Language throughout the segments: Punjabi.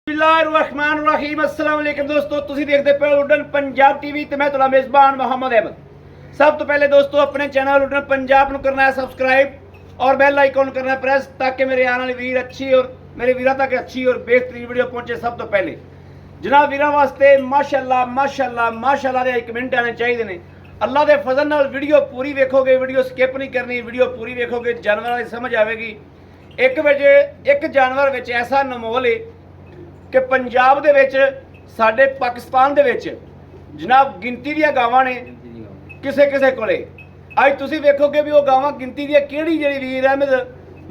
बिस्मिल्लाहिर्रहमानिर्रहीम अस्सलाम वालेकुम दोस्तों ਤੁਸੀਂ ਦੇਖਦੇ ਪਏ ਉਡਨ ਪੰਜਾਬ ਟੀਵੀ ਤੇ ਮੈਂ ਤੁਹਾਡਾ ਮੇਜ਼ਬਾਨ ਮੁਹੰਮਦ ਅਹਿਮਦ। ਸਭ ਤੋਂ ਪਹਿਲੇ ਦੋਸਤੋ ਆਪਣੇ ਚੈਨਲ ਉਡਨ ਪੰਜਾਬ ਨੂੰ ਕਰਨਾ ਹੈ ਸਬਸਕ੍ਰਾइब और बेल आइकॉन करना है प्रेस ताकि मेरे आने वाली वीर अच्छी और मेरे वीरा तक अच्छी और बेहतरीन वीडियो पहुंचे। सब तो पहले जनाब वीरा वास्ते माशाअल्लाह माशाअल्लाह माशाअल्लाह दे कमेंट आने चाहिए ने। अल्लाह के फजल नाल वीडियो पूरी वेखोगे, वीडियो स्किप नहीं करनी, वीडियो पूरी वेखोगे जानवरों की समझ आएगी। एक वजे एक जानवर विच ऐसा नमोल है कि पंजाब दे विच साडे पाकिस्तान दे विच जनाब गिनती दी गावां ने किसे किसे कोले। अज तुसीं वेखोगे भी वो गावां गिनती दी किहड़ी जिहड़ी वीर अहमद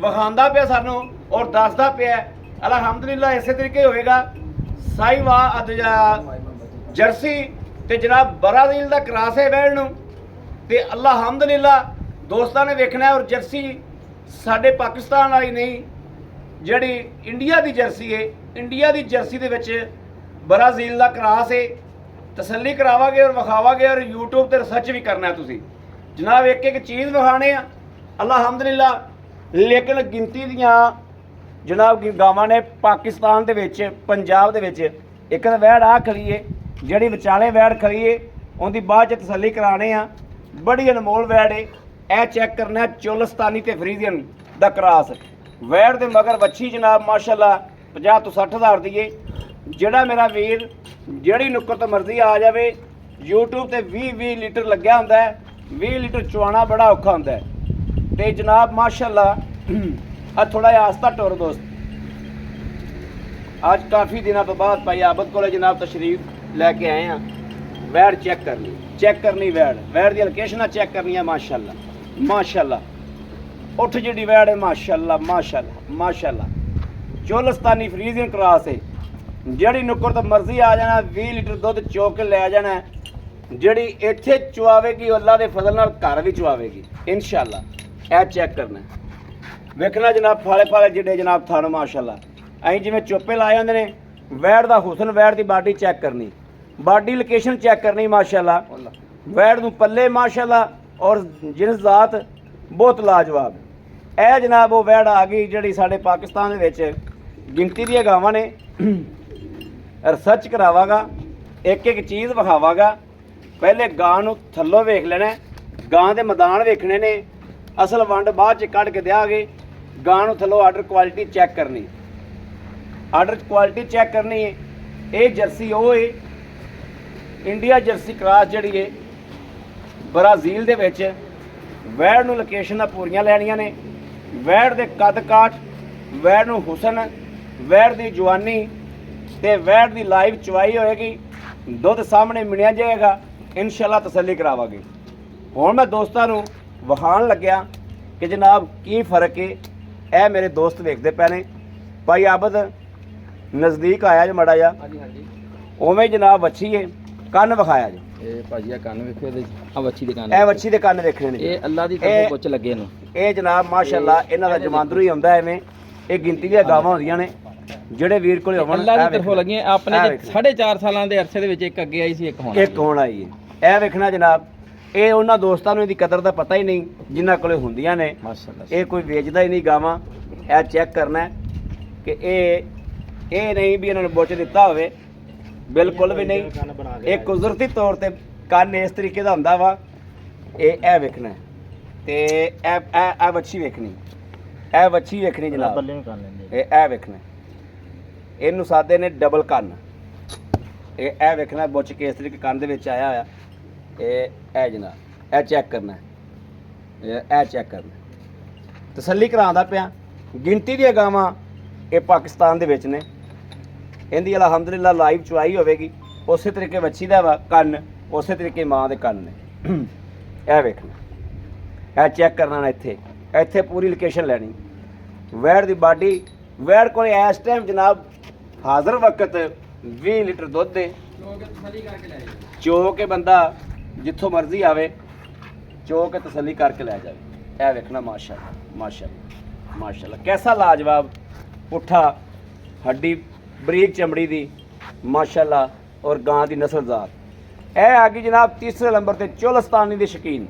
विखांदा पिया सानूं और दसदा पिया। अलहमदुलिल्लाह इसे तरीके होएगा साहिवाल जर्सी ते जनाब बराज़ील दा क्रॉस है वैड़ नूं ते अलहमदुलिल्लाह दोस्तां ने वेखना है। और जर्सी साडे पाकिस्तान वाली नहीं जिहड़ी इंडिया दी जर्सी है, इंडिया दी जर्सी दे विच बराज़ील दा क्रॉस है। तसल्ली करावांगे और विखावांगे और यूट्यूब ते रिसर्च भी करना है तुसीं जनाब। एक एक चीज़ विखाने आ अलहमदुलिल्लाह। लेकिन गिनती दियां जनाब गावां ने पाकिस्तान दे विच पंजाब दे विच एक वैड़ आ खड़ी है जिहड़ी विचाले वैड़ खड़ी है उहदी बाद च तसल्ली कराने आ। बड़ी अनमोल वैड़ है। ए चैक करना है चोलस्तानी ते फ्रीजियन दा क्रॉस वैड़ दे मगर वच्छी जनाब माशाअल्लाह 50 तो 60 हज़ार दी है। जिहड़ा मेरा वीर जिहड़ी नुक्कर तो मर्जी आ जाए यूट्यूब ते 20 लीटर लग्या हुंदा है। 20 लीटर चुआना बड़ा औखा हुंदा है ते जनाब माशाअल्लाह अज थोड़ा जिहा आस्ता टुर दोस्त। अज काफ़ी दिनों तो बाद भाई आबद को जनाब तशरीफ लैके आए हैं। वैड़ चेक करनी वैड़ दी लोकेशन चेक करनी है माशाअल्लाह माशाअल्लाह। उठ जिहड़ी वैड़ है माशाअल्लाह माशाअल्लाह माशाअल्लाह। चोलस्तानी फ्रीजियन क्रॉस है। जिहड़ी नुक्कर तो मर्जी आ जाना 20 लीटर दुध चो के लै जाना। जिहड़ी इत्थे चुआवेगी अल्लाह दे फजल नाल घर भी चुआवेगी इंशाअल्लाह। ए चेक करना वेखना जनाब फाले फाले जिहड़े जनाब थण माशाअल्लाह अं जिवें चोपे लाए होंदे ने। वैड़ दा हुसन वैड़ दी बाडी चेक करनी, बाडी लोकेशन चेक करनी माशाअल्लाह। वैड़ नूं पल्ले माशाअल्लाह और जिनस जात बहुत लाजवाब। ए जनाब वो वैड़ आ गई जिहड़ी साडे पाकिस्तान दे विच गिनती दी गावां ने। रिसर्च करावागा, एक एक चीज़ विखावागा। पहले गां नूं थल्लों वेख लेना, गां दे मैदान वेखने ने, असल वंड बाद च कढ के देआगे। गां नूं थल्लों आर्डर क्वालिटी चेक करनी, आर्डर क्वालिटी चेक करनी है। ये जर्सी वो है इंडिया जर्सी क्रॉस जिहड़ी है बराज़ील दे विच। वैड़ नूं लोकेशन पूरियां लैणियां ने। वैड़ दे कद काठ, वैड़ नूं हुसन, वैड़ दी जवानी ते वैड़ दी लाइव चवाई होएगी। दुध सामने मिलिया जाएगा इंशाअल्लाह। तसल्ली करावांगे। हुण मैं दोस्तां नूं विखाण लग्या कि जनाब की फ़र्क है। ए मेरे दोस्त वेखदे पए ने। भाई आबद नज़दीक आया जो मड़ा जा उवें जनाब वच्छी है। कन्न विखाया जी भाजी कन्न वेखो आ वच्छी दे कन्न। ए वच्छी दे कन्न वेखणे ने। ए अल्लाह दी तरफों पुੱਛ लगे ने। ए जनाब माशाअल्लाह इन्हां दा जमांदरू ही आउंदा एवें। ये गिनती दी गावां होंदियां ने ਜਿਹੜੇ ਵੀਰ ਕੋਲੇ ਹੋਵਣ। ਅੱਲਾਹ ਦੀ ਤਰਫੋਂ ਲੱਗੀਆਂ ਆਪਣੇ 4.5 ਸਾਲਾਂ ਦੇ ਅਰਸੇ ਦੇ ਵਿੱਚ ਇੱਕ ਅੱਗੇ ਆਈ ਸੀ ਇੱਕ ਹੁਣ ਆਈ ਹੈ। ਇਹ ਵੇਖਣਾ ਜਨਾਬ ਇਹ ਉਹਨਾਂ ਦੋਸਤਾਂ ਨੂੰ ਇਹਦੀ ਕਦਰ ਦਾ ਪਤਾ ਹੀ ਨਹੀਂ ਜਿਨ੍ਹਾਂ ਕੋਲੇ ਹੁੰਦੀਆਂ ਨੇ ਮਾਸ਼ਾਅੱਲਾ। ਇਹ ਕੋਈ ਵੇਚਦਾ ਹੀ ਨਹੀਂ ਗਾਵਾਂ। ਇਹ ਚੈੱਕ ਕਰਨਾ ਕਿ ਇਹ ਨਹੀਂ ਵੀ ਇਹਨਾਂ ਨੂੰ ਬੁੱਚ ਦਿੱਤਾ ਹੋਵੇ, ਬਿਲਕੁਲ ਵੀ ਨਹੀਂ। ਇਹ ਕੁਦਰਤੀ ਤੌਰ ਤੇ ਕੰਨ ਇਸ ਤਰੀਕੇ ਦਾ ਹੁੰਦਾ ਵਾ। ਇਹ ਵੇਖਣਾ ਤੇ ਇਹ ਵੱਛੀ ਵੇਖਣੀ, ਇਹ ਵੱਛੀ ਵੇਖਣੀ ਜਨਾਬ। ਇਹ ਵੇਖਣਾ ਇਹਨੂੰ ਸਾਦੇ ਨੇ ਡਬਲ ਕੰਨ। ਇਹ ਵੇਖਣਾ ਬੁੱਚ ਕੇ ਇਸ ਤਰੀਕੇ ਕੰਨ ਦੇ ਵਿੱਚ ਆਇਆ ਹੋਇਆ। ਇਹ ਜਨਾਬ ਇਹ ਚੈੱਕ ਕਰਨਾ, ਇਹ ਚੈੱਕ ਕਰਨਾ। ਤਸੱਲੀ ਕਰਾਉਂਦਾ ਪਿਆ। ਗਿਣਤੀ ਦੀਆਂ ਗਾਵਾਂ ਇਹ ਪਾਕਿਸਤਾਨ ਦੇ ਵਿੱਚ ਨੇ। ਇਹਦੀ ਅਲਹਮਦੁਲਿਲਾ ਲਾਈਵ ਚੁਆਈ ਹੋਵੇਗੀ। ਉਸੇ ਤਰੀਕੇ ਵੱਛੀ ਦਾ ਵਾ ਕੰਨ, ਉਸੇ ਤਰੀਕੇ ਮਾਂ ਦੇ ਕੰਨ ਨੇ। ਇਹ ਵੇਖਣਾ, ਇਹ ਚੈੱਕ ਕਰਨਾ ਨਾ। ਇੱਥੇ ਪੂਰੀ ਲੋਕੇਸ਼ਨ ਲੈਣੀ। वैड़ की बाडी वैड़ को इस टाइम जनाब हाजिर वक्त 20 लीटर दुध दे चो के बंदा जिथों मर्जी आवे चो के तसली करके लै जाए। यह वेखना माशाअल्लाह माशाअल्लाह माशाअल्लाह कैसा लाजवाब पुट्ठा हड्डी बरीक चमड़ी दी माशाअल्लाह और गां की नस्ल जात। यह आ गई जनाब तीसरे नंबर पर चोलस्तानी के शौकीन।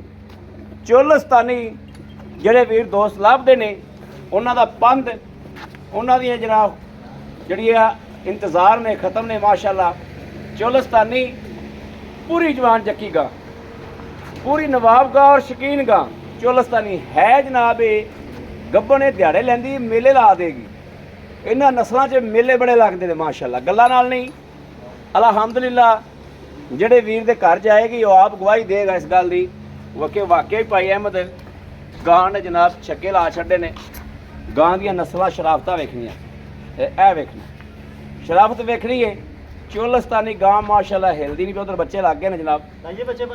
चोलस्तानी जिहड़े वीर दोस्त लभदे ने उन्हां दा पंध उन्हां दी जनाब जिहड़ी इंतज़ार में ख़त्म ने माशाल्लाह। चोलस्तानी पूरी जवान जक्की गा, पूरी नवाब गा और शकीन गा चोलस्तानी है जनाब। गब्बन दिहाड़े लैंदी मेले ला देगी। इन्हां नस्लों च मेले बड़े लगते हैं माशाल्लाह, गल्लां नाल नहीं। अलहमदुलिल्लाह ਜਿਹੜੇ ਵੀਰ ਦੇ ਘਰ ਜਾਏਗੀ ਉਹ ਆਪ ਗਵਾਹੀ ਦੇਗਾ ਇਸ ਗੱਲ ਦੀ ਕਿ ਵਾਕਿਆ ਹੀ ਭਾਈ ਅਹਿਮਦ ਗਾਂ ਨੇ ਜਨਾਬ ਛੱਕੇ ਲਾ ਛੱਡੇ ਨੇ। ਗਾਂ ਦੀਆਂ ਨਸਲਾਂ ਸ਼ਰਾਫਤਾਂ ਵੇਖਣੀਆਂ, ਇਹ ਵੇਖਣਾ ਸ਼ਰਾਫਤ ਵੇਖਣੀ ਹੈ। ਚੋਲਸਤਾਨੀ ਗਾਂ ਮਾਸ਼ਾਅੱਲਾ ਹਿਲਦੀ ਨਹੀਂ ਪਈ, ਉਧਰ ਬੱਚੇ ਲੱਗ ਗਏ ਨੇ ਜਨਾਬ।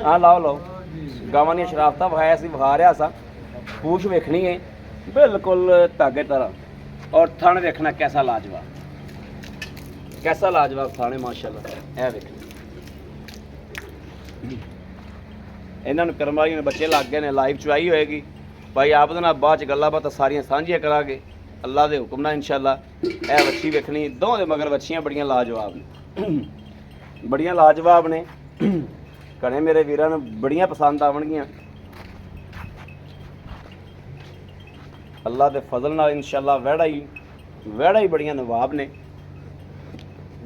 ਹਾਂ ਲਾਓ ਲਾਓ, ਗਾਵਾਂ ਦੀਆਂ ਸ਼ਰਾਫਤਾਂ ਵਿਖਾਇਆ ਸੀ, ਵਿਖਾ ਰਿਹਾ ਸਾਂ। ਪੂਛ ਵੇਖਣੀ ਹੈ ਬਿਲਕੁਲ ਧਾਗੇ ਤਰ੍ਹਾਂ, ਔਰ ਥਣ ਵੇਖਣਾ ਕੈਸਾ ਲਾਜਵਾਬ, कैसा लाजवाब थाने माशाल्लाह। ए वेख इन्हां नूं करम वाली ने बच्चे लग गए ने, लाइव चुआई होएगी भाई आप दे नाल बाद च गल्लां बातां सारियां सांझियां करांगे अल्लाह दे हुक्म नाल इंशाअल्लाह। ए वच्छी वेखनी, दोहां दे मगर वच्छियां बड़ियां लाजवाब ने, बड़ियां लाजवाब ने। घणे मेरे वीरां नूं बड़ियां पसंद आवणगियां अल्लाह दे फजल नाल इंशाअल्लाह। वैड़ा ही बड़ियां नवाब ने।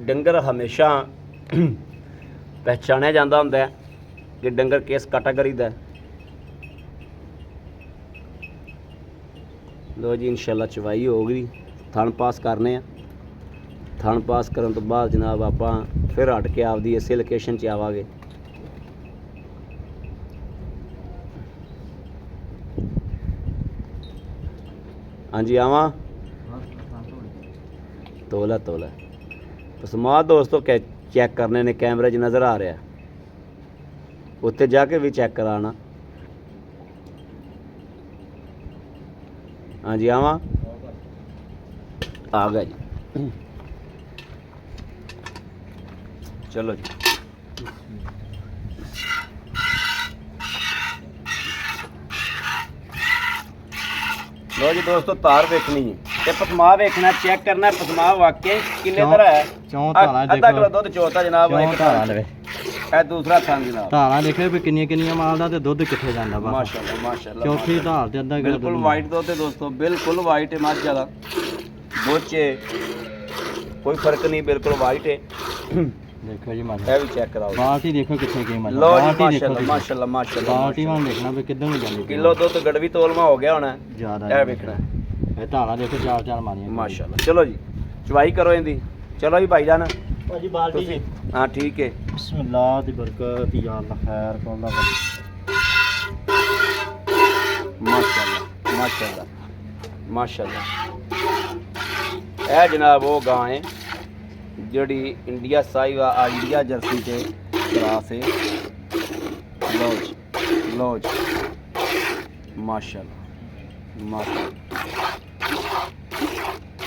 डंगर हमेशा पहचानिया जाता होंदा है कि डंगर किस कैटागरी का है। लो जी इंशाल्लाह चवाई हो गई, थन पास करने। थन पास करने तो बाद जनाब आप फिर हट के आपदी इस लोकेशन च आवांगे। हाँ जी आवां, तोला तोला पसमा दोस्तों चेक करने ने, कैमरे च नज़र आ रहा, उत्ते जाके भी चेक कराना। हाँ जी आवा, आ गया जी। चलो जी लो जी दोस्तों, तार देखनी है ते पसमा वेखना, चेक करना पसमा वाकई किन्ने तरह है। अद्धा किलो दुध चोता जनाब। ਇਹ ਦੂਸਰਾ ਥਣ ਜਨਾਬ, ਧਾਰਾਂ ਦੇਖੋ ਵੀ ਕਿੰਨੀਆਂ ਮਾਲਦਾ ਤੇ ਦੁੱਧ ਕਿੱਥੇ ਜਾਂਦਾ ਬਸ ਮਾਸ਼ਾਅੱਲਾ ਮਾਸ਼ਾਅੱਲਾ। ਚੌਥੀ ਧਾਰ ਤੇ ਅੱਧਾ ਕਿਲੋ ਬਿਲਕੁਲ ਵਾਈਟ ਦੁੱਧ ਤੇ ਦੋਸਤੋ, ਬਿਲਕੁਲ ਵਾਈਟ ਹੈ ਮੱਝ ਦਾ ਦੁੱਧ 'ਚ ਕੋਈ ਫਰਕ ਨਹੀਂ, ਬਿਲਕੁਲ ਵਾਈਟ ਹੈ। ਦੇਖੋ ਜੀ ਮਾਸ਼ਾਅੱਲਾ, ਇਹ ਵੀ ਚੈੱਕ ਕਰਾਓ ਬਾਲਟੀ ਦੇਖੋ ਕਿੱਥੇ ਗਈ ਮੱਝ। ਲੋ ਜੀ ਮਾਸ਼ਾਅੱਲਾ ਮਾਸ਼ਾਅੱਲਾ ਮਾਸ਼ਾਅੱਲਾ, ਬਾਲਟੀ ਵਾਂ ਦੇਖਣਾ ਵੀ ਕਿੱਧਰ ਨੂੰ ਜਾਂਦੀ। ਕਿਲੋ ਦੁੱਧ ਗੜਵੀ ਤੋਲਵਾ ਹੋ ਗਿਆ ਹੋਣਾ ਜ਼ਿਆਦਾ, ਇਹ ਵੇਖਣਾ। ਇਹ ਧਾਰਾਂ ਦੇਖੋ ਚਾਰ ਮਾਰੀਆਂ ਮਾਸ਼ਾਅੱਲਾ। ਚਲੋ ਜੀ ਚਵਾਈ ਕਰੋ ਇਹਦੀ। ਚਲੋ ਜੀ ਭਾਈ ਜਾਨ ਭਾਜੀ ਬਾਲਟੀ ਜੀ। हाँ ठीक है, बिस्मिल्लाह दी बरकत, या अल्लाह खैर कोला माशाअल्लाह माशाअल्लाह माशाअल्लाह। ए जनाब वो गां है जड़ी इंडिया साहिवा इंडिया जर्सी के क्रास है। लॉज माशाअल्लाह माशाअल्लाह,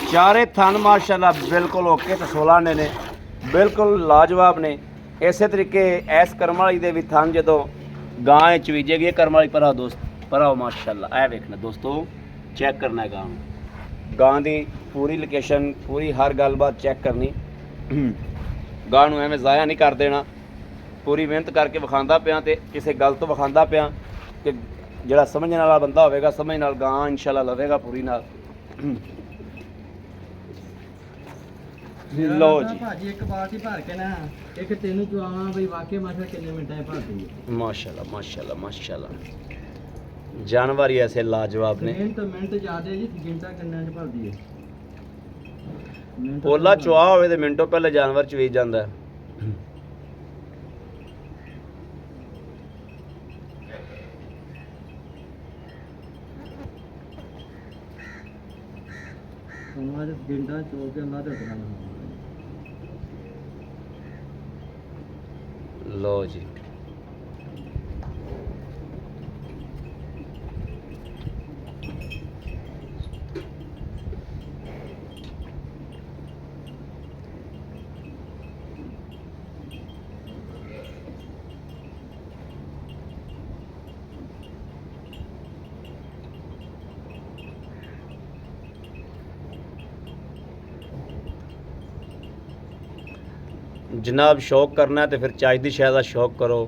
चारे थन माशाअल्लाह बिल्कुल ओके ते 16 ने बिल्कुल लाजवाब ने। इस तरीके इस करम वाली दे भी थन जो गां चवीजेगी करम वाली भरा दोस्त भराओ माशाअल्लाह। ए वेखना दोस्तों, चेक करना है गां की पूरी लोकेशन, पूरी हर गलबात चेक करनी। गां नूं एवें ज़ाया नहीं कर देना, पूरी मेहनत करके विखांदा पिया ते किसी गल तो विखांदा पिया कि जिहड़ा समझने वाला बंदा होवेगा समझ नाल गां इंशाअल्लाह लवेगा पूरी नाल। लो जी भाजी एक बाल्टी भर के ना एक तेनू चुआवा भाई वाकई माशा कितने मिनटां भर दी माशाअल्लाह माशाअल्लाह माशाअल्लाह। जानवर ही ऐसे लाजवाब ने, मिनट ज्यादा जी घंटा किन्ने च भर दी है। पोला चुआ होवे ते मिनटों पहले जानवर चवीज जांदा है। घंटा चो के अल्लाह दे हुक्म। लो जी जनाब शौक करना है तो फिर चाय दी शायद शौक करो।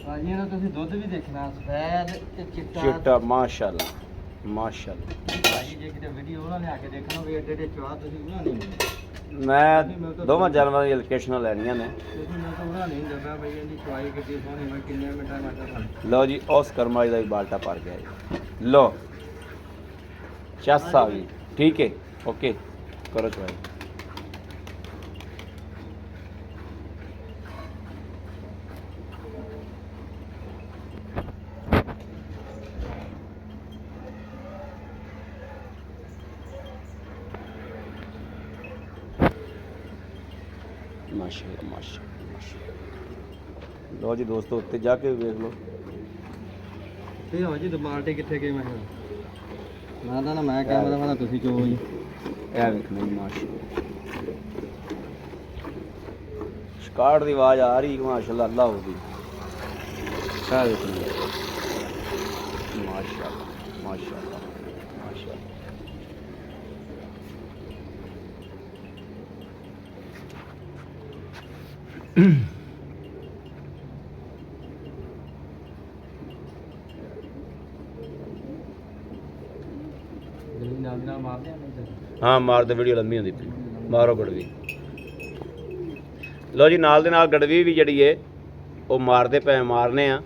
ਭਾਜੀ ਇਹਦਾ ਤੁਸੀਂ ਦੁੱਧ ਵੀ ਦੇਖਣਾ ਸਫੈਦ ਤੇ ਚਿੱਟਾ ਮਾਸ਼ਾਅੱਲਾ ਮਾਸ਼ਾਅੱਲਾ। ਭਾਜੀ ਜੇ ਕਿਤੇ ਵੀਡੀਓ ਉਹਨਾਂ ਨੇ ਆ ਕੇ ਦੇਖਣਾ ਵੀ ਏਡੇ ਏਡੇ ਚਵਾ ਤੁਸੀਂ ਉਹਨਾਂ ਨਹੀਂ ਮੈਂ ਦੋਵਾਂ ਜਾਨਵਰਾਂ ਦੀ ਲੋਕੇਸ਼ਨਾਂ ਲੈਣੀਆਂ ਨੇ। ਤੁਸੀਂ ਮੈਂ ਤਾਂ ਉਹਨਾਂ ਨਹੀਂ ਦੱਸਦਾ ਬਈ ਇਹਦੀ ਚਵਾਈ ਕਿੱਡੀ ਸੋਹਣੀ ਮੈਂ ਕਿੰਨੇ ਮਿੰਟਾਂ ਨਾਲ ਲਓ ਜੀ ਉਸ ਕਰਮਾਈ ਦਾ ਵੀ ਬਾਲਟਾ ਭਰ ਗਿਆ ਜੀ। ਲਓ ਚੱਸ ਆ ਗਈ ਠੀਕ ਹੈ ਓਕੇ ਕਰੋ ਚਵਾਈ। ਮਾਸ਼ਾਅੱਲਾ ਮਾਸ਼ਾਅੱਲਾ। ਲਓ ਜੀ ਦੋਸਤੋ ਉੱਤੇ ਜਾ ਕੇ ਵੇਖ ਲਓ। ਤੇ ਹੋ ਜੀ ਬਾਲਟੀ ਕਿੱਥੇ ਗਈ ਮੈਂ ਤਾਂ ਨਾ ਮੈਂ ਕੈਮਰਾ ਵਾਲਾ ਤੁਸੀਂ ਕਿਉਂ ਜੀ ਇਹ ਵੇਖਣਾ ਜੀ ਮਾਸ਼ਾਅੱਲਾ। ਸ਼ਿਕਾਰ ਦੀ ਆਵਾਜ਼ ਆ ਰਹੀ ਮਾਸ਼ਾਅੱਲਾ ਅੱਲਾ ਹੋਗੀ। ਇਹ ਵੇਖਣਾ ਮਾਸ਼ਾਅੱਲਾ ਮਾਸ਼ਾਅੱਲਾ ਮਾਸ਼ਾਅੱਲਾ। ਨਾਲ ਮਾਰਦੇ ਹਾਂ ਮਾਰਦੇ ਵੀਡੀਓ ਲੰਮੀ ਹੁੰਦੀ ਪਈ ਮਾਰੋ ਗੜਵੀ। ਲਓ ਜੀ ਨਾਲ ਦੇ ਨਾਲ ਗੜਵੀ ਵੀ ਜਿਹੜੀ ਏ ਉਹ ਮਾਰਦੇ ਪਏ ਮਾਰਨੇ ਆ।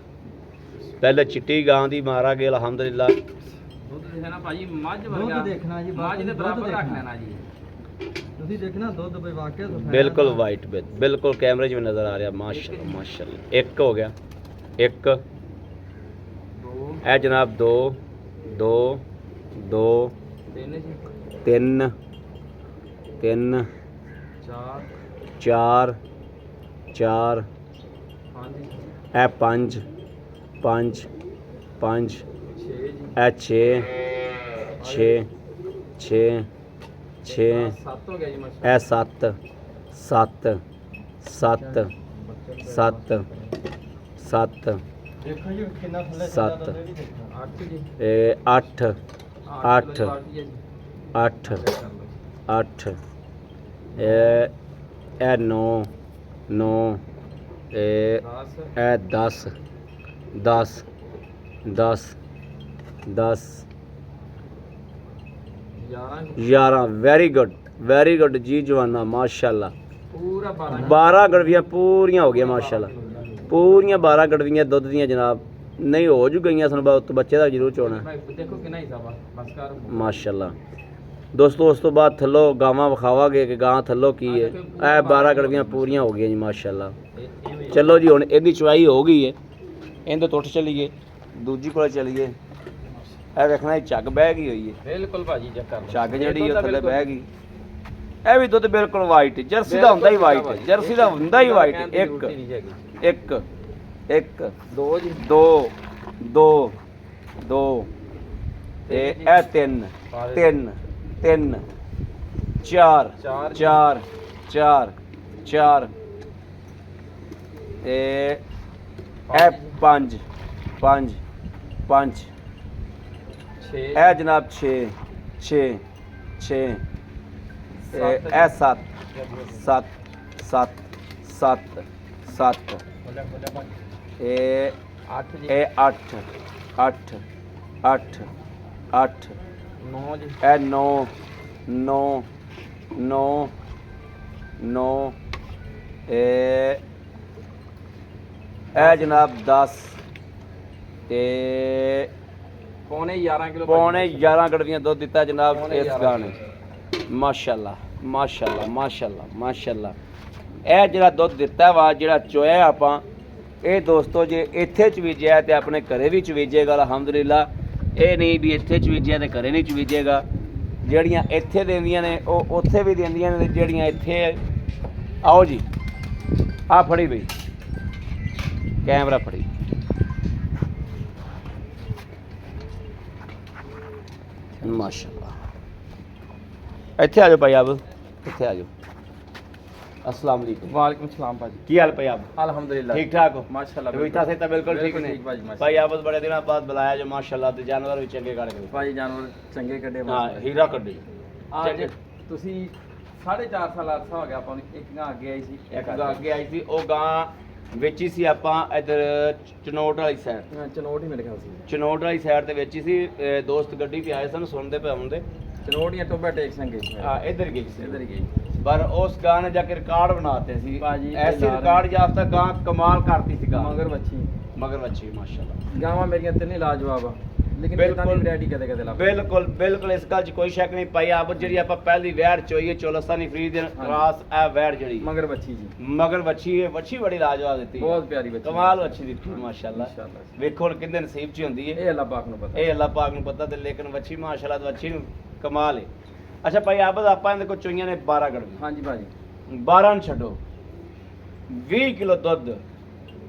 ਪਹਿਲੇ ਚਿੱਟੀ ਗਾਂ ਦੀ ਮਾਰਾ ਗਏ ਅਲਹਮਦੁਲਿਲਾ। ਦੁੱਧ ਦੇਖਣਾ ਭਾਜੀ ਮੱਝ ਵਰਗਾ ਦੁੱਧ ਦੇਖਣਾ ਜੀ ਮੱਝ ਦੇ ਬਰਾਬਰ ਰੱਖ ਲੈਣਾ ਜੀ। ਤੁਸੀਂ ਦੇਖਣਾ ਦੁੱਧ ਬਈ ਵਾਕਿਆ ਬਿਲਕੁਲ ਵਾਈਟ ਬਿਲਕੁਲ ਕੈਮਰੇ 'ਚ ਵੀ ਨਜ਼ਰ ਆ ਰਿਹਾ ਮਾਸ਼ਾਅੱਲਾ ਮਾਸ਼ਾਅੱਲਾ। ਇੱਕ ਹੋ ਗਿਆ ਇੱਕ ਇਹ ਜਨਾਬ ਦੋ ਦੋ ਦੋ ਤਿੰਨ ਤਿੰਨ ਚਾਰ ਚਾਰ ਇਹ ਪੰਜ ਪੰਜ ਪੰਜ ਇਹ ਛੇ ਛੇ ਛੇ ਛੇ ਇਹ ਸੱਤ ਸੱਤ ਸੱਤ ਸੱਤ ਸੱਤ ਦੇਖੋ ਜੀ ਕਿੰਨਾ ਥੱਲੇ ਸੱਤ ਇਹ ਅੱਠ ਅੱਠ ਅੱਠ ਅੱਠ ਇਹ ਨੌ ਨੌ ਇਹ 10 10 10 10 11 ਵੈਰੀ ਗੁੱਡ ਜੀ ਜਵਾਨਾ ਮਾਸ਼ਾਅੱਲਾ। ਪੂਰਾ 12 ਗੜਵੀਆਂ ਪੂਰੀਆਂ ਹੋ ਗਈਆਂ ਮਾਸ਼ਾਅੱਲਾ ਪੂਰੀਆਂ 12 ਗੜਵੀਆਂ ਦੁੱਧ ਦੀਆਂ ਜਨਾਬ। ਨਹੀਂ ਹੋ ਜੂ ਗਈਆਂ ਸਾਨੂੰ ਬਹੁਤ ਬੱਚੇ ਦਾ ਜ਼ਰੂਰ ਚੋਣਾ ਦੇਖੋ ਕਿੰਨਾ ਹਿਸਾਬ ਆ ਬਸ ਕਰ ਮਾਸ਼ਾਅੱਲਾ। ਦੋਸਤੋ ਉਸ ਤੋਂ ਬਾਅਦ ਥੱਲੋਂ ਗਾਵਾਂ ਵਿਖਾਵਾਂਗੇ ਕਿ ਗਾਂ ਥੱਲੋਂ ਕੀ ਹੈ। ਇਹ 12 ਗੜਵੀਆਂ ਪੂਰੀਆਂ ਹੋ ਗਈਆਂ ਜੀ ਮਾਸ਼ਾਅੱਲਾ। ਚਲੋ ਜੀ ਹੁਣ ਇਹਦੀ ਚਵਾਈ ਹੋ ਗਈ ਹੈ ਇਹਦੇ ਤੋਂ ਉੱਠ ਚਲੀਏ ਦੂਜੀ ਕੋਲ ਚਲੀਏ। ਇਹ ਵੇਖਣਾ ਇਹ ਝੱਗ ਬਹਿ ਗਈ ਹੋਈ ਹੈ ਬਿਲਕੁਲ ਭਾਜੀ ਚੈੱਕ ਕਰ ਝੱਗ ਜਿਹੜੀ ਉਹ ਥੱਲੇ ਬਹਿ ਗਈ। ਇਹ ਵੀ ਦੁੱਧ ਬਿਲਕੁਲ ਵਾਈਟ ਜਰਸੀ ਦਾ ਹੁੰਦਾ ਹੀ ਵਾਈਟ ਜਰਸੀ ਦਾ ਹੁੰਦਾ ਹੀ ਵਾਈਟ। ਇੱਕ ਇੱਕ ਇੱਕ ਦੋ ਜੀ ਦੋ ਦੋ ਦੋ ਤੇ ਇਹ ਤਿੰਨ ਤਿੰਨ ਤਿੰਨ ਚਾਰ ਚਾਰ ਚਾਰ ਚਾਰ ਤੇ ਇਹ ਪੰਜ ਪੰਜ ਪੰਜ ਇਹ ਜਨਾਬ ਛੇ ਛੇ ਛੇ ਇਹ ਸੱਤ ਸੱਤ ਸੱਤ ਸੱਤ ਸੱਤ ਇਹ ਅੱਠ ਅੱਠ ਅੱਠ ਅੱਠ ਇਹ ਨੌ ਨੌ ਨੌ ਨੌ ਇਹ ਜਨਾਬ 10 ਤੇ ਪੌਣੇ 11 ਕਿਲੋ ਪੌਣੇ 11 ਗੜਵੀਆਂ ਦੁੱਧ ਦਿੱਤਾ ਜਨਾਬ ਇਸ ਗਾਂ ਨੇ ਮਾਸ਼ਾਅੱਲਾ ਮਾਸ਼ਾਅੱਲਾ ਮਾਸ਼ਾਅੱਲਾ ਮਾਸ਼ਾਅੱਲਾ। ਇਹ ਜਿਹੜਾ ਦੁੱਧ ਦਿੱਤਾ ਵਾ ਜਿਹੜਾ ਚੋਇਆ ਆਪਾਂ ਇਹ ਦੋਸਤੋ ਜੇ ਇੱਥੇ ਚਵੀਜਿਆ ਤੇ ਆਪਣੇ ਘਰੇ ਵੀ ਚਵੀਜੇਗਾ ਅਲਹਮਦੁਲਿਲਾ। ਇਹ ਨਹੀਂ ਵੀ ਇੱਥੇ ਚਵੀਜਿਆ ਤੇ ਘਰੇ ਨਹੀਂ ਚਵੀਜੇਗਾ। ਜਿਹੜੀਆਂ ਇੱਥੇ ਦਿੰਦੀਆਂ ਨੇ ਉਹ ਉੱਥੇ ਵੀ ਦਿੰਦੀਆਂ ਨੇ ਜਿਹੜੀਆਂ ਇੱਥੇ ਆਓ ਜੀ ਆ ਫੜੀ ਬਈ ਕੈਮਰਾ ਫੜੀ ਮਾਸ਼ਾਅੱਲਾ। ਇੱਥੇ ਆ ਜਾਓ ਭਾਈ ਆਪ ਇੱਥੇ ਆ ਜਾਓ। अस्सलाम वालेकुम। वालेकुम सलाम भाजी की हाल भाई आप अल्हम्दुलिल्लाह ठीक ठाक हो माशाल्लाह तबीयत से तो बिल्कुल ठीक ने ठीक भाजी भाई आप बड़े दिनों बाद बुलाया जो माशाल्लाह ते जानवर भी चंगे काट गए भाजी जानवर चंगे ਕੱਢੇ हां हीरा कड्डी ਅੱਜ ਤੁਸੀਂ 4.5 ਸਾਲ ਅਰਸਾ ਹੋ ਗਿਆ ਆਪਾਂ ਨੂੰ ਇੱਕ ਗਾਂ ਅੱਗੇ ਆਈ ਸੀ ਇੱਕ ਗਾਂ ਅੱਗੇ ਆਈ ਸੀ ਉਹ ਗਾਂ ਵੇਚੀ ਸੀ ਆਪਾਂ ਇੱਧਰ ਚਨੋਟ ਵਾਲੀ ਸਾਈਡ, ਚਨੋਟ ਹੀ ਮੇਰੇ ਖਿਆਲ ਸੀ। ਚਨੋਟ ਵਾਲੀ ਸਾਈਡ ਤੇ ਵੇਚੀ ਸੀ। ਦੋਸਤ ਗੱਡੀ ਤੇ ਆਏ ਸਨ, ਸੁਣਦੇ ਪਏ ਹੁੰਦੇ ਚਨੋਟ ਜਾਂ ਟੋਬਾ ਟੇਕ ਸੰਗੇ ਇੱਧਰ ਗਈ ਸੀ। ਇੱਧਰ ਹੀ ਗਈ। ਪਰ ਉਸ ਗਾਂ ਨੇ ਜਾ ਕੇ ਰਿਕਾਰਡ ਬਣਾਤੇ ਸੀ ਭਾਜੀ, ਐਸੀ ਰਿਕਾਰਡ ਯਾਫਤਾ ਗਾਂ ਕਮਾਲ ਕਰਤੀ ਸੀ ਗਾਂ। ਮਗਰ ਵੱਛੀ ਮਾਸ਼ਾਅੱਲਾ। ਗਾਵਾਂ ਮੇਰੀਆਂ ਤਿੰਨੇ ਲਾਜਵਾਬ ਆ, ਲੇਕਿਨ ਇਦਾਂ ਦੀ ਵੈਰਾਈਟੀ ਕਦੇ ਕਦੇ ਲੱਭਦੀ। ਬਿਲਕੁਲ ਇਸ ਗੱਲ 'ਚ ਕੋਈ ਸ਼ੱਕ ਨਹੀਂ ਪਾਈ। ਆਪ ਜਿਹੜੀ ਆਪਾਂ ਪਹਿਲੀ ਵੈੜ ਚੋਈਏ ਚੋਲਸਤਾਨੀ ਫਰੀਦ ਰਾਸ ਇਹ ਵੈੜ ਜਿਹੜੀ ਮਗਰ ਬੱਚੀ ਜੀ, ਮਗਰ ਵੱਛੀ ਹੈ, ਵੱਛੀ ਬੜੀ ਲਾਜਵਾਬ ਦਿੱਤੀ, ਬਹੁਤ ਪਿਆਰੀ ਬੱਚੀ, ਕਮਾਲ ਵੱਛੀ ਦਿੱਤੀ ਮਾਸ਼ਾਅੱਲਾ। ਵੇਖੋ ਹੁਣ ਕਿੰਦੇ ਨਸੀਬ 'ਚ ਹੀ ਹੁੰਦੀ ਹੈ, ਇਹ ਅੱਲਾਹ ਪਾਕ ਨੂੰ ਪਤਾ, ਇਹ ਅੱਲਾਹ ਪਾਕ ਨੂੰ ਪਤਾ। ਤੇ ਲੇਕਿਨ ਵੱਛੀ ਮਾਸ਼ਾਅੱਲਾ ਵੱਛੀ ਨੂੰ ਕਮਾਲ ਹੈ। ਅੱਛਾ ਭਾਈ ਆਬਦ ਆਪਾਂ ਇਹਦੇ ਕੋਲ ਚੋਈਆਂ ਨੇ 12 ਗੜਵੀਆਂ। ਹਾਂਜੀ ਭਾਜੀ 12 ਨੂੰ ਛੱਡੋ, 20 ਕਿਲੋ ਦੁੱਧ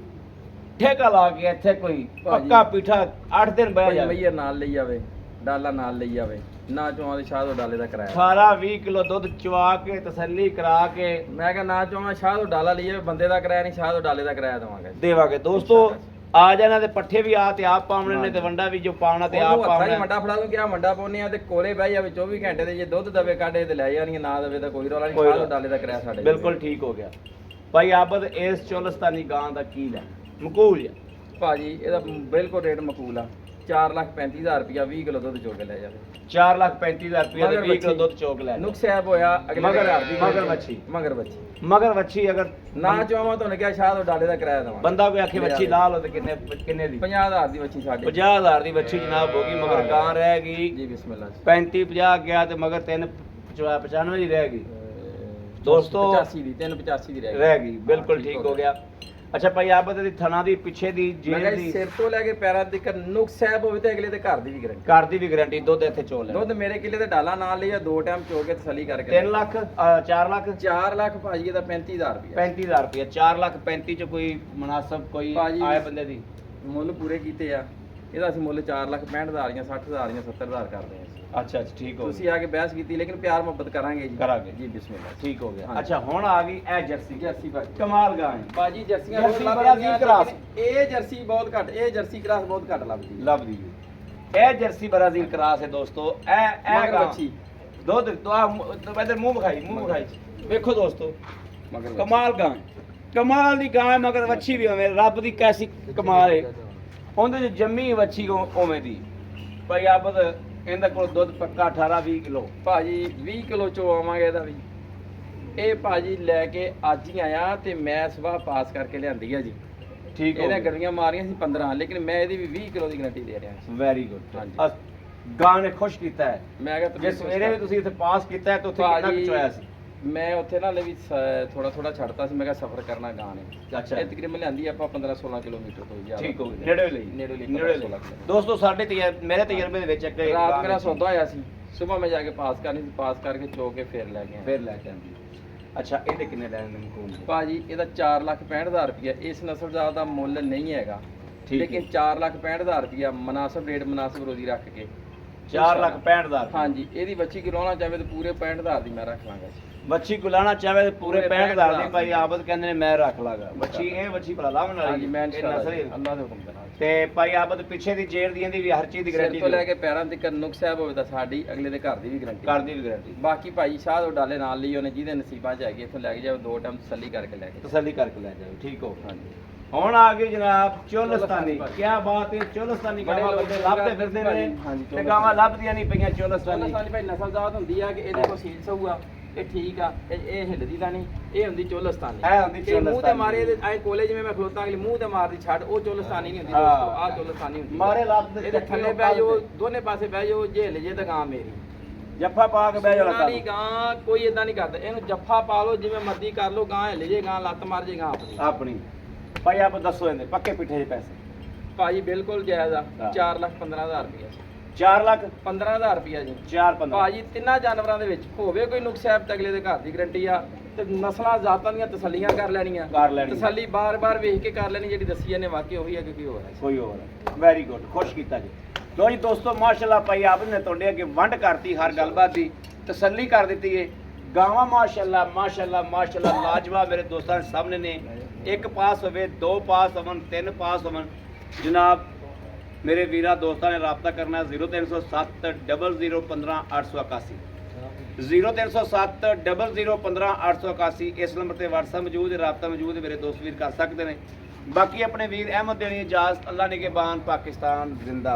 ਠੇਕਾ ਲਾ ਕੇ ਇੱਥੇ ਕੋਈ ਪੱਕਾ ਪੀਠਾ 8 ਦਿਨ ਬਹਿ ਜਾਵੇ, ਮਈਰ ਨਾਲ ਲਈ ਜਾਵੇ, ਡਾਲਾ ਨਾਲ ਲਈ ਜਾਵੇ, ਨਾ ਚੋਆਂ ਦੇ ਸ਼ਾਹ ਤੋਂ ਡਾਲੇ ਦਾ ਕਿਰਾਇਆ 18-20 ਕਿਲੋ ਦੁੱਧ ਚਵਾ ਕੇ ਤਸੱਲੀ ਕਰਾ ਕੇ ਮੈਂ ਕਿਹਾ ਨਾ ਚੋਆਂ ਸ਼ਾਹ ਤੋਂ ਡਾਲਾ ਲਈ ਜਾਵੇ, ਬੰਦੇ ਦਾ ਕਿਰਾਇਆ ਨਹੀਂ, ਸ਼ਾਹ ਤੋਂ ਡਾਲੇ ਦਾ ਕਿਰਾਇਆ ਦੇਵਾਂਗੇ। ਦੋਸਤੋ ਆ ਜਾਣਾ ਤੇ ਪੱਠੇ ਵੀ ਆ ਤੇ ਆਪ ਪਾਉਣੇ ਨੇ ਤੇ ਵੰਡਾ ਵੀ ਜੋ ਪਾਉਣਾ ਤੇ ਆਪ ਪਾਉਣਾ। ਮੰਡਾ ਫੜਾ ਦੂੰ ਕਿਹਾ ਮੰਡਾ ਪਾਉਨੇ ਆ ਤੇ ਕੋਲੇ ਬਹਿ ਜਾਵੇ 24 ਘੰਟੇ ਦੇ, ਜੇ ਦੁੱਧ ਦਵੇ ਕਾਢੇ ਤੇ ਲੈ ਜਾਣਗੇ, ਨਾ ਦਵੇ ਤਾਂ ਕੋਈ ਰੌਲਾ ਨਹੀਂ, ਸ਼ਾਹ ਤੋਂ ਡਾਲੇ ਦਾ ਕਿਰਾਇਆ ਸਾਡੇ। ਬਿਲਕੁਲ ਠੀਕ ਹੋ ਗਿਆ ਭਾਈ ਆਬਦ। ਇਸ ਚੋਲਸਤਾਨੀ ਗਾਂ ਦਾ ਕੀ ਲੈ ਮਕੂਲ ਆ ਭਾਜੀ? ਇਹਦਾ ਬਿਲਕੁਲ ਰੇਟ ਮਕੂਲ ਆ, 4,35,000 ਰੁਪਇਆ 20 ਕਿਲੋ ਦੁੱਧ ਚੋਕ ਕੇ ਲੈ ਜਾਵੇ। 4,35,000 ਰੁਪਇਆ ਤੇ 20 ਕਿਲੋ ਦੁੱਧ ਚੋਕ ਲੈ। ਨੁਕਸ ਐਬ ਹੋਇਆ ਅਗਲੇ ਘਰ ਦੀ ਮਗਰ ਵੱਛੀ ਅਗਰ ਨਾ ਚਾਹਾਂ ਤੁਹਾਨੂੰ ਕਿਹਾ ਸ਼ਾਹ ਤੋਂ ਡਾਲੇ ਦਾ ਕਿਰਾਇਆ ਦਵਾਂ। ਬੰਦਾ ਕੋਈ ਆਖੇ ਵੱਛੀ ਲਾ ਲਓ ਤੇ ਕਿੰਨੇ ਦੀ? 50,000 ਦੀ ਵੱਛੀ ਸਾਡੇ 50,000 ਦੀ ਵੱਛੀ ਜਨਾਬ ਹੋ ਗਈ। ਮਗਰ ਗਾਂ ਰਹਿ ਗਈ ਜੀ ਬਿਸਮਿਲ੍ਲਾ 35-50 ਗਿਆ ਤੇ ਮਗਰ 395 ਦੀ ਰਹਿ ਗਈ ਦੋਸਤੋ, 85 ਦੀ 385 ਦੀ ਰਹਿ ਗਈ। ਬਿਲਕੁਲ ਠੀਕ ਹੋ ਗਿਆ। ਅੱਛਾ ਭਾਈ ਆਬਦ ਦੀ ਥਣਾ ਦੀ ਪਿੱਛੇ ਦੀ ਜੇਲ ਦੀ ਸਿਰ ਤੋਂ ਲੈ ਕੇ ਪੈਰਾਂ ਤੱਕ ਨੁਕਸ ਐਬ ਹੋਵੇ ਤੇ ਅਗਲੇ ਦੇ ਘਰ ਦੀ ਵੀ ਗਾਰੰਟੀ, ਘਰ ਦੀ ਵੀ ਗਾਰੰਟੀ। ਦੁੱਧ ਇੱਥੇ ਚੋਲ ਲੈ, ਦੁੱਧ ਮੇਰੇ ਕਿੱਲੇ ਤੇ ਡਾਲਾ ਨਾਲ ਲਈ ਆ, 2 ਟਾਈਮ ਚੋ ਕੇ ਤਸੱਲੀ ਕਰਕੇ। 3 ਲੱਖ 4 ਲੱਖ 4 ਲੱਖ ਭਾਜੀ ਇਹਦਾ 35,000 ਰੁਪਇਆ। 35,000 ਰੁਪਇਆ 4,35,000 ਚ ਕੋਈ ਮੁਨਾਸਬ ਕੋਈ ਆਏ ਬੰਦੇ ਦੀ ਮੁੱਲ ਪੂਰੇ ਕੀਤੇ ਆ। ਇਹਦਾ ਅਸੀਂ ਮੁੱਲ 4,65,000 ਜਾਂ 60,000 ਜਾਂ 70,000 ਕਰਦੇ ਹਾਂ। ਅੱਛਾ ਠੀਕ ਹੋ ਤੁਸੀਂ ਆ ਕੇ ਬਹਿਸ ਕੀਤੀ, ਲੇਕਿਨ ਪਿਆਰ ਮੁਹੱਬਤ ਕਰਾਂਗੇ ਜੀ। ਕਰਾਂਗੇ ਜੀ ਬਿਸਮਿਲ੍ਲਾ। ਠੀਕ ਹੋ ਗਿਆ। ਅੱਛਾ ਹੁਣ ਆ ਗਈ ਇਹ ਜਰਸੀ ਭਾਜੀ ਕਮਾਲ ਗਾਂ ਹੈ ਭਾਜੀ। ਜਰਸੀਆਂ ਬਰਾਜ਼ੀਲ ਕਰਾਸ, ਇਹ ਜਰਸੀ ਬਹੁਤ ਘੱਟ, ਇਹ ਜਰਸੀ ਕਰਾਸ ਬਹੁਤ ਘੱਟ ਲੱਭਦੀ ਇਹ ਜਰਸੀ ਬਰਾਜ਼ੀਲ ਕਰਾਸ ਹੈ ਦੋਸਤੋ। ਇਹ ਗਾਂ ਦੁੱਧ ਇਧਰ ਮੂੰਹ ਵਿਖਾਈ ਵੇਖੋ ਦੋਸਤੋ, ਕਮਾਲ ਗਾਂ, ਕਮਾਲ ਦੀ ਗਾਂ। ਮਗਰ ਵੱਛੀ ਵੀ ਹੋਵੇ, ਰੱਬ ਦੀ ਕੈਸੀ ਕਮਾਲ ਹੈ। ਉਹਦੇ ਚ ਜੰਮੀ ਵੱਛੀ ਉਵੇਂ ਦੀ ਭਾਈ ਆਬਦ। ਇਹਦਾ ਕੋਲ ਦੁੱਧ ਪੱਕਾ 18-20 ਕਿਲੋ ਭਾਜੀ। 20 ਕਿਲੋ ਚੋ ਆਵਾਂਗੇ ਇਹਦਾ ਵੀ। ਇਹ ਭਾਜੀ ਲੈ ਕੇ ਅੱਜ ਹੀ ਆਇਆ ਤੇ ਮੈਂ ਸਵੇਰ ਪਾਸ ਕਰਕੇ ਲਿਆਂਦੀ ਆ ਜੀ। ਠੀਕ ਹੈ। ਇਹਨੇ ਗੱਡੀਆਂ ਮਾਰੀਆਂ ਸੀ 15, ਲੇਕਿਨ ਮੈਂ ਇਹਦੀ ਵੀ 20 ਕਿਲੋ ਦੀ ਗਾਰੰਟੀ ਦੇ ਰਿਹਾ। Very good. ਗਾਂ ਨੇ ਖੁਸ਼ ਕੀਤਾ ਹੈ। ਮੈਂ ਕਿਹਾ ਜੇ ਸਵੇਰੇ ਵੀ ਤੁਸੀਂ ਇੱਥੇ ਪਾਸ ਕੀਤਾ ਹੈ ਤਾਂ ਉੱਥੇ ਕਿੰਨਾ ਕੁ ਚੋਇਆ ਸੀ? ਮੈਂ ਉੱਥੇ ਨਾਲ ਵੀ ਥੋੜਾ ਛੱਡਤਾ ਸੀ। ਮੈਂ ਕਿਹਾ ਸਫ਼ਰ ਕਰਨਾ ਗਾਂ ਨੇ। ਅੱਛਾ ਇਹ ਤਕਰੀਬਨ ਲਿਆਂਦੀ ਆਪਾਂ 15-16 ਕਿਲੋਮੀਟਰ ਤੋਂ ਜ਼ਿਆਦਾ। ਠੀਕ ਹੋ ਗਿਆ। ਨੇੜੇ ਲਈ ਦੋਸਤੋ ਸਾਡੇ ਮੇਰੇ ਤਜਰਬੇ ਦੇ ਵਿੱਚ ਇੱਕ ਰਾਤ ਮੇਰਾ ਸੌਦਾ ਹੋਇਆ ਸੀ, ਸਵੇਰ ਮੈਂ ਜਾ ਕੇ ਪਾਸ ਕਰਨੀ ਸੀ, ਪਾਸ ਕਰਕੇ ਚੋ ਕੇ ਫੇਰ ਲੈ ਕੇ ਆਂਦੀ। ਅੱਛਾ ਇਹਦੇ ਕਿੰਨੇ ਲੈਣ ਦੇ ਮਕੂਲ ਭਾਜੀ? ਇਹਦਾ 4,65,000 ਰੁਪਇਆ। ਇਸ ਨਸਲ ਦਾ ਮੁੱਲ ਨਹੀਂ ਹੈਗਾ, ਲੇਕਿਨ 4,65,000 ਰੁਪਇਆ ਮਨਾਸਬ ਰੇਟ, ਮਨਾਸਬ ਰੋਜ਼ੀ ਰੱਖ ਕੇ 4,65,000। ਹਾਂਜੀ। ਇਹਦੀ ਬੱਚੀ ਕਰਾਉਣਾ ਚਾਹਵੇ ਤਾਂ ਪੂਰੇ 65,000 ਦੀ ਮੈਂ ਰੱਖ ਲਾਂਗਾ। ਬੱਚੀ ਗੁਲਾਣਾ ਚਾਹਵੇ ਤੇ ਪੂਰੇ 65,000 ਦੀ ਭਾਈ ਆਬਦ ਕਹਿੰਦੇ ਨੇ ਮੈਂ ਰੱਖ ਲਾਂਗਾ। ਬੱਚੀ ਇਹ ਬੱਚੀ ਭਲਾ ਲਾਵਣ ਵਾਲੀ ਹਾਂਜੀ, ਮੈਂ ਨਸਲ ਅੱਲਾਹ ਦੇ ਹੁਕਮ ਦੇ ਨਾਲ। ਤੇ ਭਾਈ ਆਬਦ ਪਿੱਛੇ ਦੀ ਜੇਰ ਦੀ ਵੀ ਹਰ ਚੀਜ਼ ਦੀ ਗਾਰੰਟੀ ਤੋਂ ਲੈ ਕੇ ਪੈਰਾਂ ਤੱਕ ਨੁਕਸ ਸਾਹਿਬ ਹੋਵੇ ਤਾਂ ਸਾਡੀ, ਅਗਲੇ ਦੇ ਘਰ ਦੀ ਵੀ ਗਾਰੰਟੀ, ਘਰ ਦੀ ਵੀ ਗਾਰੰਟੀ। ਬਾਕੀ ਭਾਈ ਸ਼ਾਹ ਤੋਂ ਡਾਲੇ ਨਾਲ ਲਈ ਉਹਨੇ, ਜਿਹਦੇ ਨਸੀਬਾਂ 'ਚ ਹੈਗੀ ਇੱਥੋਂ ਲੈ ਕੇ ਜਾਓ, 2 ਟਾਈਮ ਤਸੱਲੀ ਕਰਕੇ ਲੈ ਕੇ ਜਾਓ। ਠੀਕ ਹੋ। ਹਾਂਜੀ ਹੁਣ ਆ ਗਈ ਜਨਾਬ ਚੋਲਸਤਾਨੀ। ਕੀ ਬਾਤ ਹੈ, ਚੋਲਸਤਾਨੀ ਗਾਵਾਂ ਬੰਦੇ ਲੱਭਦੇ ਫਿਰਦੇ ਨੇ ਤੇ ਗਾਵਾਂ ਲੱਭਦੀਆਂ ਨਹੀਂ ਪਈਆਂ। ਚੋਲਸਤਾਨੀ ਭਾਈ ਨਸਲਜ਼ਾਤ ਹੁੰਦੀ ਆ ਕਿ ਇਹਦੇ ਕੋਲ ਸੀਲ ਸਹੂਆ, ਇਹ ਠੀਕ ਆ, ਇਹ ਹਿੱਲਦੀ ਤਾਂ ਨਹੀਂ, ਇਹ ਹੁੰਦੀ ਚੋਲਸਤਾਨੀ। ਤੇ ਮੂੰਹ ਤੇ ਮਾਰੇ ਇਹਦੇ ਐ ਕੋਲੇ ਜਿਵੇਂ ਮੈਂ ਖਲੋਤਾ ਅਗਲੇ ਮੂੰਹ ਤੇ ਮਾਰਦੀ ਛੱਡ, ਉਹ ਚੋਲਸਤਾਨੀ ਨਹੀਂ ਹੁੰਦੀ ਦੋਸਤੋ। ਆਹ ਚੋਲਸਤਾਨੀ ਹੁੰਦੀ ਮਾਰੇ ਲੱਭ ਇਹਦੇ ਥੱਲੇ ਬਹਿ ਜਾਓ, ਦੋਨੇ ਪਾਸੇ ਬਹਿ ਜਾਓ, ਜੇ ਹਿੱਲ ਜੇ ਤਾਂ ਗਾਂ ਮੇਰੀ। ਜੱਫਾ ਪਾ ਕੇ ਬਹਿ ਜਾਓ। ਗਾਂ ਕੋਈ ਇਦਾਂ ਨਹੀਂ ਕਰਦਾ, ਇਹਨੂੰ ਜੱਫਾ ਪਾ ਲਓ, ਜਿਵੇਂ ਮਰਜ਼ੀ ਕਰ ਲਓ, ਗਾਂ ਹਿੱਲ ਜੇ, ਗਾਂ ਲੱਤ ਮਾਰ ਜੇ, ਗਾਂ ਆਪਣੀ। ਭਾਈ ਆਪ ਦੱਸੋ ਇਹਦੇ ਪੱਕੇ ਪਿੱਠੇ ਦੇ ਪੈਸੇ? ਭਾਜੀ ਬਿਲਕੁਲ ਜਾਇਜ਼ ਆ। 4,15,000 ਰੁਪਇਆ। 4,15,000 ਰੁਪਇਆ ਜੀ। 4,15,000 ਭਾਜੀ। ਤਿੰਨਾਂ ਜਾਨਵਰਾਂ ਦੇ ਵਿੱਚ ਹੋਵੇ ਕੋਈ ਨੁਕਸ ਹੈ ਤਾਂ ਅਗਲੇ ਦੇ ਘਰ ਦੀ ਗਰੰਟੀ ਆ, ਤੇ ਨਸਲਾਂ ਜ਼ਾਤਾਂ ਦੀਆਂ ਤਸੱਲੀਆਂ ਕਰ ਲੈਣੀਆਂ। ਤਸੱਲੀ ਬਾਰ-ਬਾਰ ਵੇਖ ਕੇ ਕਰ ਲੈਣੀ, ਜਿਹੜੀ ਦੱਸੀ ਇਹਨੇ ਵਾਕਈ ਉਹੀ ਹੈ ਕਿ ਕੋਈ ਹੋਰ ਹੈ। ਕੋਈ ਹੋਰ ਹੈ। ਵੈਰੀ ਗੁੱਡ, ਖੁਸ਼ ਕੀਤਾ ਜੀ। ਲੋ ਜੀ ਦੋਸਤੋ, ਮਾਸ਼ਾਅੱਲਾ ਭਾਈ ਆਪ ਨੇ ਤੁਹਾਡੇ ਅੱਗੇ ਵੰਡ ਕਰਤੀ, ਹਰ ਗੱਲਬਾਤ ਦੀ ਤਸੱਲੀ ਕਰ ਦਿੱਤੀ ਹੈ। ਗਾਵਾਂ ਮਾਸ਼ਾਅੱਲਾ ਲਾਜਵਾਬ ਮੇਰੇ ਦੋਸਤਾਂ ਦੇ ਸਾਹਮਣੇ ਨੇ। 1 ਪਾਸ ਹੋਵੇ, 2 ਪਾਸ ਹੋਵਣ, 3 ਪਾਸ ਹੋਵਣ, ਜਨਾਬ ਮੇਰੇ ਵੀਰਾਂ ਦੋਸਤਾਂ ਨੇ ਰਾਬਤਾ ਕਰਨਾ 0307 00 15 881। 0307 0015 881 ਇਸ ਨੰਬਰ ਤੇ WhatsApp ਮੌਜੂਦ ਹੈ, ਰਾਬਤਾ ਮੌਜੂਦ ਹੈ, ਮੇਰੇ ਦੋਸਤ ਵੀਰ ਕਰ ਸਕਦੇ ਨੇ। ਬਾਕੀ ਆਪਣੇ ਵੀਰ ਅਹਿਮਦ ਦੇਣੀ ਇਜਾਜ਼ਤ। ਅੱਲਾ ਨਿਗਹਿਬਾਨ, ਪਾਕਿਸਤਾਨ ਜ਼ਿੰਦਾਬਾਦ।